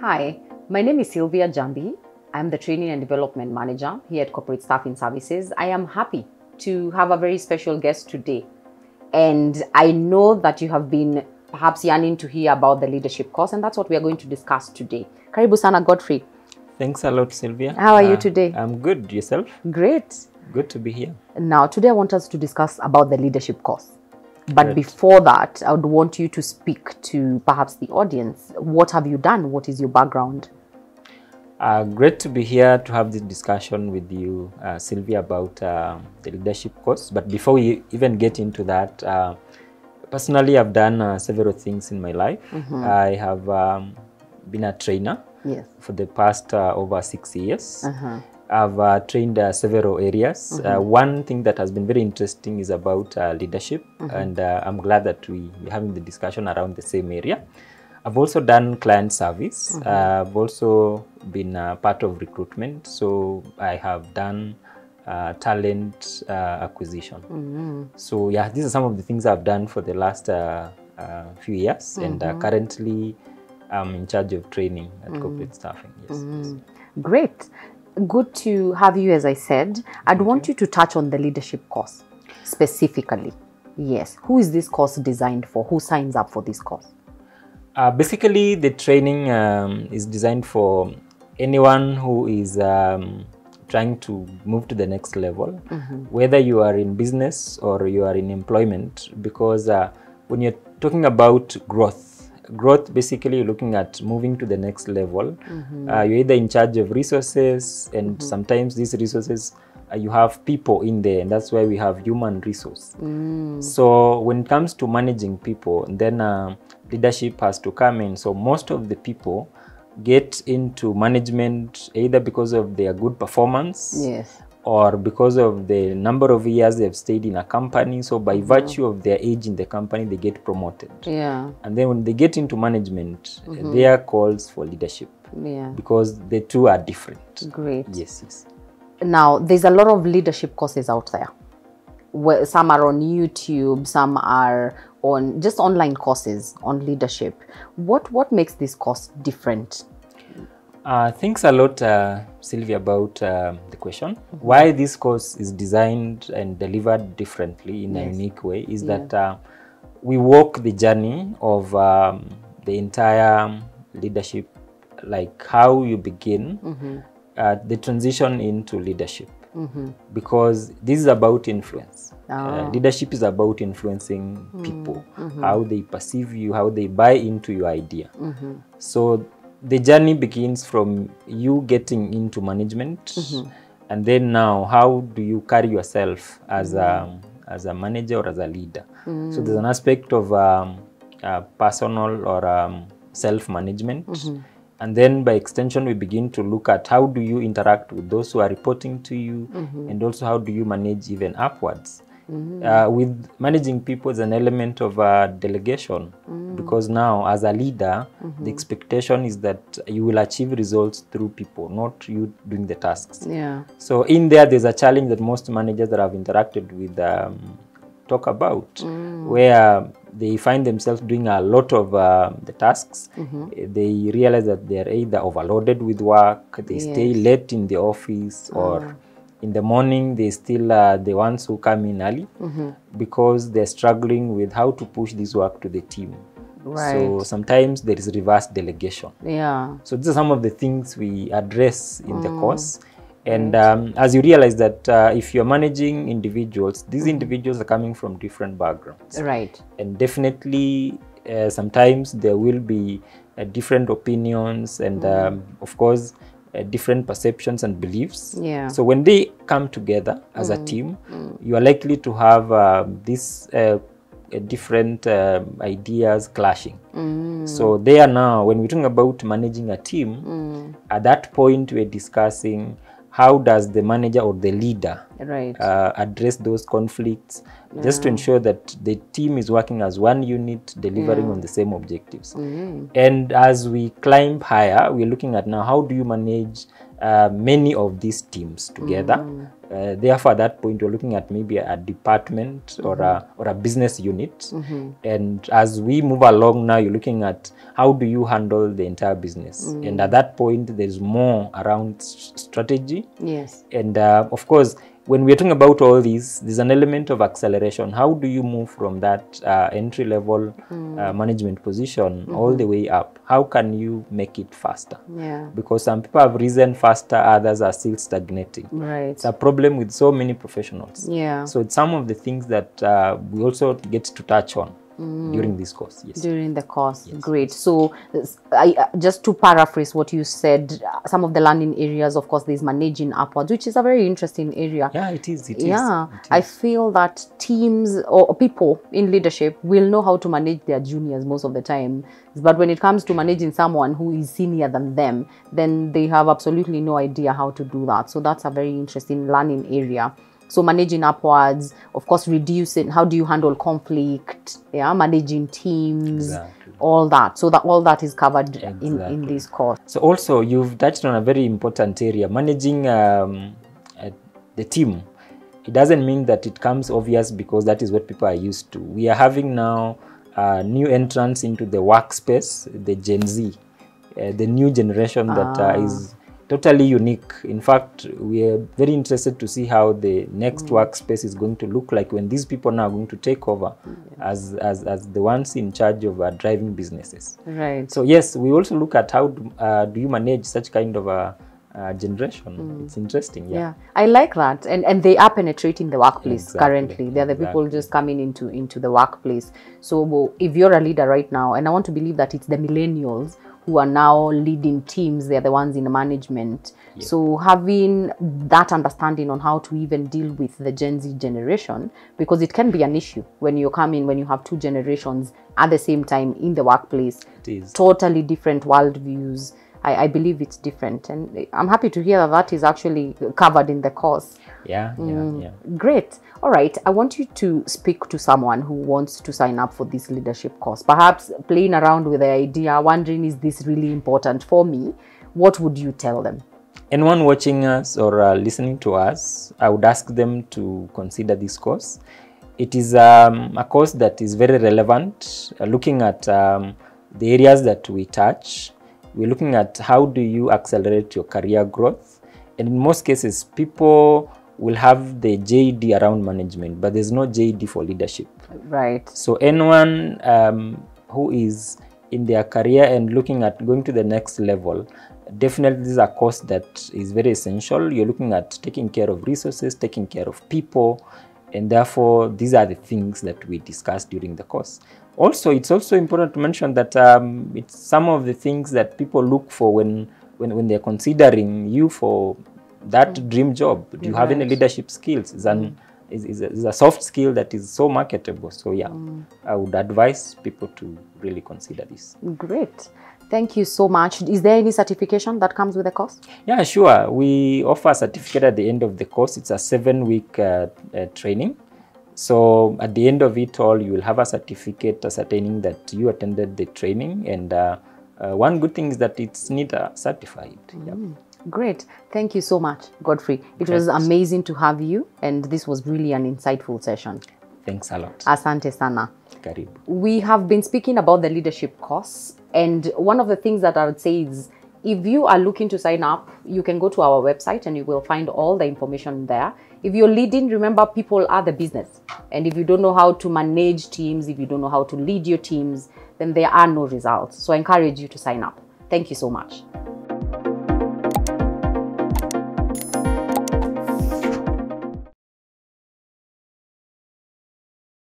Hi, my name is Sylvia Jambi. I'm the Training and Development Manager here at Corporate Staffing Services. I am happy to have a very special guest today. And I know that you have been perhaps yearning to hear about the leadership course, and that's what we are going to discuss today. Karibu sana Godfrey. Thanks a lot, Sylvia. How are you today? I'm good. Yourself? Great. Good to be here. Now, today I want us to discuss about the leadership course. But before that, I would want you to speak to perhaps the audience. What have you done? What is your background? Great to be here to have this discussion with you, Sylvia, about the leadership course. But before we even get into that, personally, I've done several things in my life. I have been a trainer for the past over 6 years. I've trained several areas. One thing that has been very interesting is about leadership, and I'm glad that we're having the discussion around the same area. I've also done client service. I've also been part of recruitment, so I have done talent acquisition. So yeah, these are some of the things I've done for the last few years, and currently I'm in charge of training at Corporate Staffing. Yes. Great. Good to have you, as I said. I'd want you to touch on the leadership course specifically. Yes. Who is this course designed for? Who signs up for this course? Basically, the training is designed for anyone who is trying to move to the next level, whether you are in business or you are in employment, because when you're talking about growth, basically you're looking at moving to the next level. You're either in charge of resources, and sometimes these resources you have people in there, and that's why we have human resource. So when it comes to managing people, then leadership has to come in. So most of the people get into management either because of their good performance, or because of the number of years they've stayed in a company. So by virtue of their age in the company, they get promoted. And then when they get into management, their calls for leadership, because the two are different. Great. Yes. Now, there's a lot of leadership courses out there. Some are on YouTube, some are on just online courses on leadership. What makes this course different? Thanks a lot, Sylvia, about the question. Why this course is designed and delivered differently in a unique way is that we walk the journey of the entire leadership, like how you begin the transition into leadership. Because this is about influence. Leadership is about influencing people, how they perceive you, how they buy into your idea. So the journey begins from you getting into management, and then now how do you carry yourself as a manager or as a leader. So there's an aspect of personal or self-management, and then by extension we begin to look at how do you interact with those who are reporting to you, and also how do you manage even upwards. With managing people is an element of delegation, because now as a leader, the expectation is that you will achieve results through people, not you doing the tasks. So in there's a challenge that most managers that I've interacted with talk about, where they find themselves doing a lot of the tasks. They realize that they're either overloaded with work, they stay late in the office, or in the morning they still are the ones who come in early, because they're struggling with how to push this work to the team. So sometimes there is reverse delegation. So these are some of the things we address in the course. And as you realize that if you're managing individuals, these individuals are coming from different backgrounds. And definitely sometimes there will be different opinions and of course different perceptions and beliefs. So when they come together as a team, you are likely to have these different ideas clashing. So they are now, when we're talking about managing a team, at that point we're discussing how does the manager or the leader address those conflicts, just to ensure that the team is working as one unit, delivering on the same objectives. And as we climb higher, we're looking at now how do you manage many of these teams together Therefore, at that point, you're looking at maybe a department or a business unit. And as we move along now, you're looking at how do you handle the entire business. And at that point, there's more around strategy. Yes. And of course, when we're talking about all these, there's an element of acceleration. How do you move from that entry-level management position all the way up? How can you make it faster? Yeah. Because some people have risen faster, others are still stagnating. Right. It's a problem with so many professionals. Yeah. So it's some of the things that we also get to touch on during this course. Yes. During the course. Yes. Great. So just to paraphrase what you said, some of the learning areas, of course, there's managing upwards, which is a very interesting area. Yeah, it is. It yeah. is. It is. I feel that teams or people in leadership will know how to manage their juniors most of the time. But when it comes to managing someone who is senior than them, then they have absolutely no idea how to do that. So that's a very interesting learning area. So managing upwards, of course, reducing, how do you handle conflict, yeah, managing teams, Exactly. all that. So that all that is covered in this course. So also, you've touched on a very important area, managing the team. It doesn't mean that it comes obvious because that is what people are used to. We are having now new entrants into the workspace, the Gen Z, the new generation that is totally unique. In fact, we are very interested to see how the next workspace is going to look like when these people now are going to take over as the ones in charge of driving businesses. Right. So yes, we also look at how do you manage such kind of a generation. It's interesting. Yeah, I like that. And they are penetrating the workplace currently. Exactly. They're the people just coming into the workplace. So if you're a leader right now, and I want to believe that it's the millennials who are now leading teams, they're the ones in the management. Yeah. So having that understanding on how to even deal with the Gen Z generation, because it can be an issue when you come in, when you have two generations at the same time in the workplace. It is. Totally different worldviews. I believe it's different, and I'm happy to hear that that is actually covered in the course. Yeah. Great. All right. I want you to speak to someone who wants to sign up for this leadership course, perhaps playing around with the idea, wondering, is this really important for me? What would you tell them? Anyone watching us or listening to us, I would ask them to consider this course. It is a course that is very relevant, looking at the areas that we touch. We're looking at how do you accelerate your career growth. And in most cases, people will have the JD around management, but there's no JD for leadership. Right. So anyone who is in their career and looking at going to the next level, definitely this is a course that is very essential. You're looking at taking care of resources, taking care of people, and therefore these are the things that we discussed during the course. Also, it's also important to mention that it's some of the things that people look for when they're considering you for that dream job. Do you have any leadership skills? It's a soft skill that is so marketable. So yeah, I would advise people to really consider this. Great. Thank you so much. Is there any certification that comes with the course? Yeah, sure. We offer a certificate at the end of the course. It's a 7-week training. So at the end of it all, you will have a certificate ascertaining that you attended the training. And one good thing is that it's NIDA certified. Yep. Great. Thank you so much, Godfrey. It was amazing to have you. And this was really an insightful session. Thanks a lot. Asante sana. Karibu. We have been speaking about the leadership course. And one of the things that I would say is, if you are looking to sign up, you can go to our website and you will find all the information there. If you're leading, remember, people are the business. And if you don't know how to manage teams, if you don't know how to lead your teams, then there are no results. So I encourage you to sign up. Thank you so much.